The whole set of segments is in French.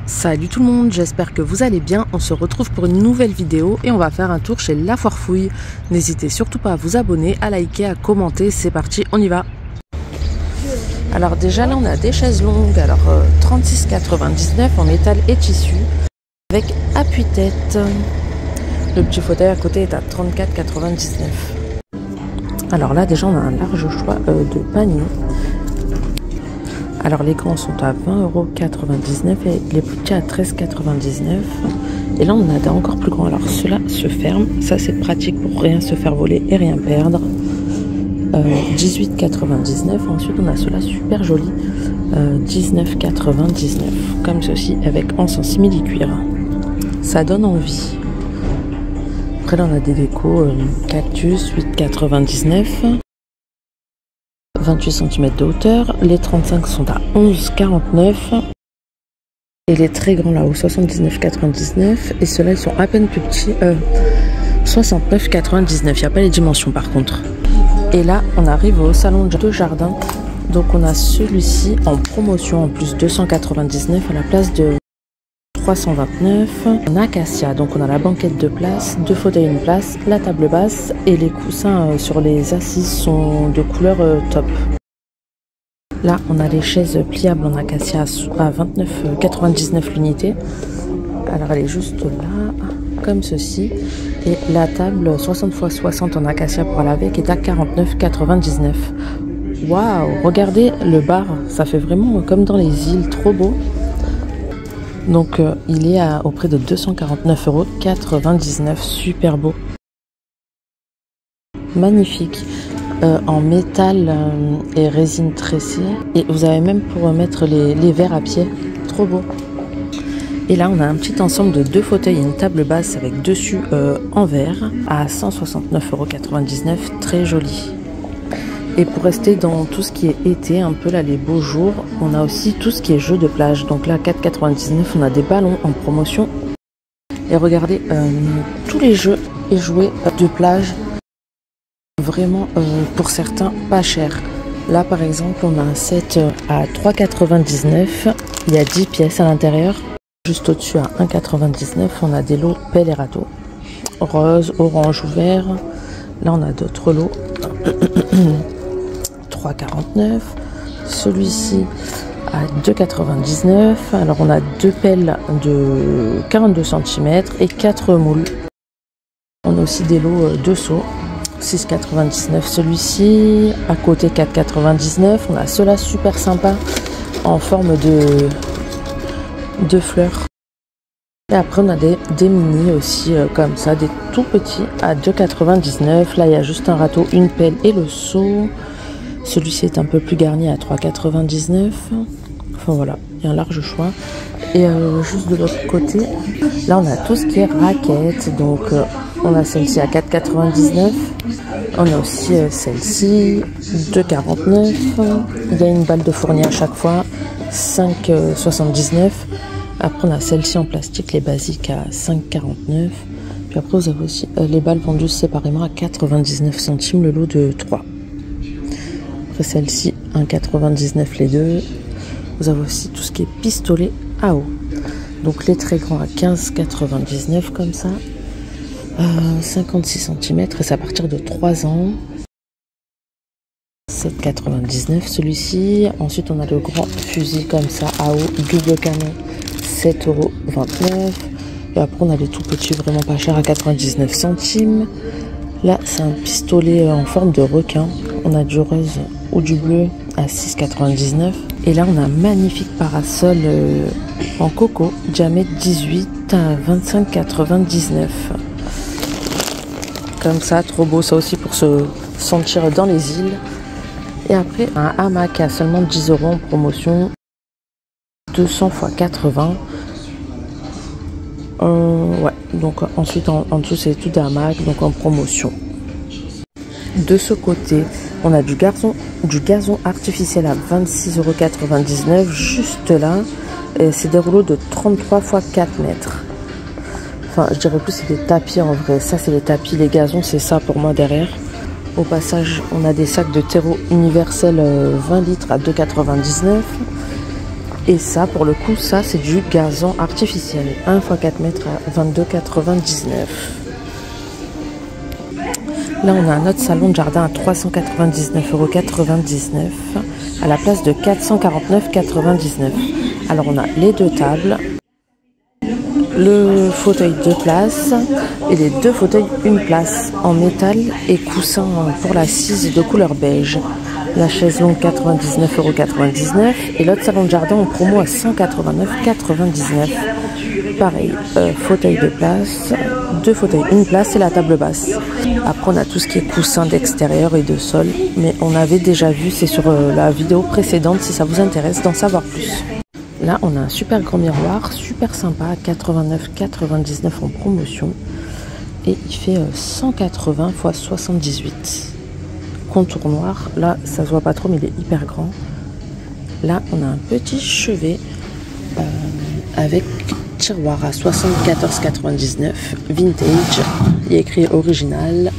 Salut tout le monde, j'espère que vous allez bien. On se retrouve pour une nouvelle vidéo et on va faire un tour chez La Foire Fouille. N'hésitez surtout pas à vous abonner, à liker, à commenter. C'est parti, on y va. Alors déjà là on a des chaises longues, alors 36,99 en métal et tissu avec appui-tête. Le petit fauteuil à côté est à 34,99. Alors là déjà on a un large choix de paniers. Alors les grands sont à 20,99 € et les petits à 13,99 €. Et là on a des encore plus grands. Alors ceux-là se ferment, ça c'est pratique pour rien se faire voler et rien perdre. 18,99 €. Ensuite on a ceux-là super jolis, 19,99 €, comme ceci avec encens simili-cuir. Ça donne envie. Après là on a des décos cactus, 8,99 €. 28 cm de hauteur, les 35 sont à 11,49 € et les très grands là-haut 79,99 € et ceux-là ils sont à peine plus petits, 69,99 €. Il n'y a pas les dimensions par contre. Et là on arrive au salon de jardin, donc on a celui-ci en promotion en plus 299 € à la place de 329 € en acacia. Donc on a la banquette de place, 2 fauteuils une place, la table basse et les coussins sur les assises sont de couleur top. Là on a les chaises pliables en acacia à 29,99 € l'unité. Alors elle est juste là comme ceci, et la table 60 x 60 en acacia pour laver qui est à 49,99 €. Waouh, regardez le bar, ça fait vraiment comme dans les îles, trop beau. Donc il est au prix de 249,99 €, super beau. Magnifique, en métal et résine tressée. Et vous avez même pour mettre les verres à pied, trop beau. Et là on a un petit ensemble de 2 fauteuils et une table basse avec dessus en verre à 169,99 €, très joli. Et pour rester dans tout ce qui est été, un peu là les beaux jours, on a aussi tout ce qui est jeux de plage. Donc là 4,99 € on a des ballons en promotion. Et regardez, tous les jeux et jouets de plage, vraiment pour certains pas cher. Là par exemple on a un set à 3,99 €, il y a 10 pièces à l'intérieur. Juste au-dessus à 1,99 € on a des lots pelle et râteau, rose, orange ou vert. Là on a d'autres lots. 3,49 €. Celui-ci à 2,99 €. Alors on a 2 pelles de 42 cm et 4 moules. On a aussi des lots de seaux, 6,99 € celui-ci. À côté 4,99 €. On a ceux-là super sympa en forme de fleurs. Et après on a des mini aussi comme ça, des tout petits à 2,99 €. Là il y a juste un râteau, une pelle et le seau. Celui-ci est un peu plus garni à 3,99 €. Enfin voilà, il y a un large choix. Et juste de l'autre côté, là on a tout ce qui est raquettes. Donc on a celle-ci à 4,99 €. On a aussi celle-ci, 2,49 €. Il y a une balle de fournier à chaque fois, 5,79 €. Après on a celle-ci en plastique, les basiques à 5,49 €. Puis après vous avez aussi les balles vendues séparément à 99 centimes le lot de 3. Après celle-ci 1,99 € les deux. Vous avez aussi tout ce qui est pistolet à eau. Donc les très grands à 15,99 € comme ça. 56 cm et c'est à partir de 3 ans. 7,99 € celui-ci. Ensuite on a le grand fusil comme ça à eau, double canon, 7,29 €. Et après on a les tout petits vraiment pas chers à 99 centimes. Là c'est un pistolet en forme de requin. On a du rose ou du bleu à 6,99 €. Et là on a un magnifique parasol en coco, diamètre 18 à 25,99 €. Comme ça, trop beau, ça aussi pour se sentir dans les îles. Et après un hamac à seulement 10 € en promotion, 200 x 80. Ouais, donc ensuite en dessous c'est tout des hamacs, donc en promotion. De ce côté, on a du gazon artificiel à 26,99 € juste là. Et c'est des rouleaux de 33 x 4 mètres. Enfin, je dirais plus c'est des tapis en vrai. Ça c'est les tapis, les gazons c'est ça pour moi derrière. Au passage, on a des sacs de terreau universel 20 litres à 2,99 €. Et ça, pour le coup, ça c'est du gazon artificiel. 1 x 4 mètres à 22,99 €. Là, on a un autre salon de jardin à 399,99 € à la place de 449,99 €. Alors, on a les 2 tables, le fauteuil 2 places et les 2 fauteuils 1 place en métal et coussin pour l'assise de couleur beige. La chaise longue 99,99 € et l'autre salon de jardin en promo à 189,99 €. Pareil, fauteuil 2 places, 2 fauteuils 1 place et la table basse. Après on a tout ce qui est coussin d'extérieur et de sol, mais on avait déjà vu, c'est sur la vidéo précédente si ça vous intéresse d'en savoir plus. Là on a un super grand miroir, super sympa, à 89,99 € en promotion et il fait 180 x 78. Contour noir, là ça se voit pas trop mais il est hyper grand. Là on a un petit chevet avec tiroir à 74,99 € vintage, il est écrit original.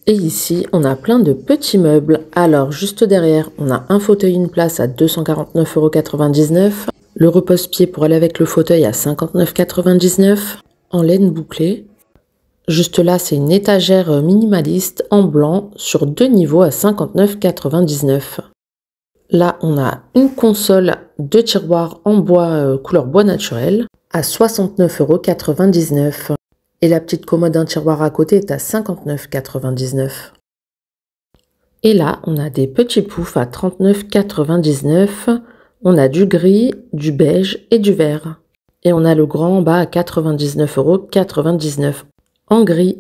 Et ici on a plein de petits meubles. Alors juste derrière on a un fauteuil 1 place à 249,99 €, le repose-pied pour aller avec le fauteuil à 59,99 € en laine bouclée. Juste là, c'est une étagère minimaliste en blanc sur 2 niveaux à 59,99 €. Là, on a une console de tiroir en bois couleur bois naturel à 69,99 €. Et la petite commode d'un tiroir à côté est à 59,99 €. Et là, on a des petits poufs à 39,99 €. On a du gris, du beige et du vert. Et on a le grand en bas à 99,99 € en gris.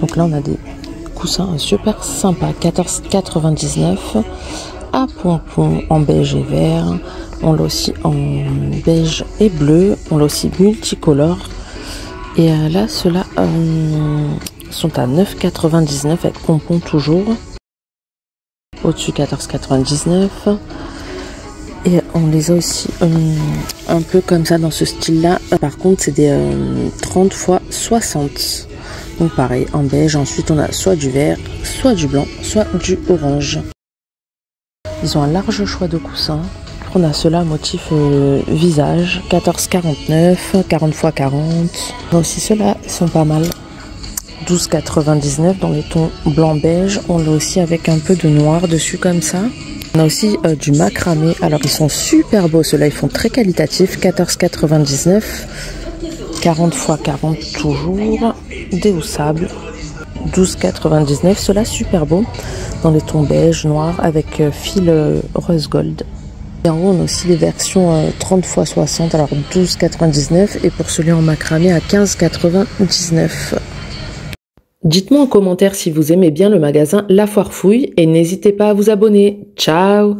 Donc là on a des coussins super sympas, 14,99 € à pompons en beige et vert. On l'a aussi en beige et bleu. On l'a aussi multicolore. Et là ceux-là sont à 9,99 € avec pompons toujours. Au-dessus 14,99 €. Et on les a aussi un peu comme ça dans ce style-là. Par contre, c'est des 30 x 60. Donc pareil, en beige. Ensuite, on a soit du vert, soit du blanc, soit du orange. Ils ont un large choix de coussins. On a ceux-là motif visage, 14,49 €, 40 x 40. Là aussi, ceux-là sont pas mal. 12,99 € dans les tons blanc-beige. On l'a aussi avec un peu de noir dessus comme ça. On a aussi du macramé, alors ils sont super beaux, ceux-là ils font très qualitatifs, 14,99 €, 40 x 40 toujours, déhoussable, 12,99 €, ceux-là super beaux, dans les tons beige, noir, avec fil rose gold. Et en haut on a aussi les versions 30 x 60, alors 12,99 € et pour celui en macramé à 15,99 €. Dites-moi en commentaire si vous aimez bien le magasin La Foire Fouille et n'hésitez pas à vous abonner. Ciao!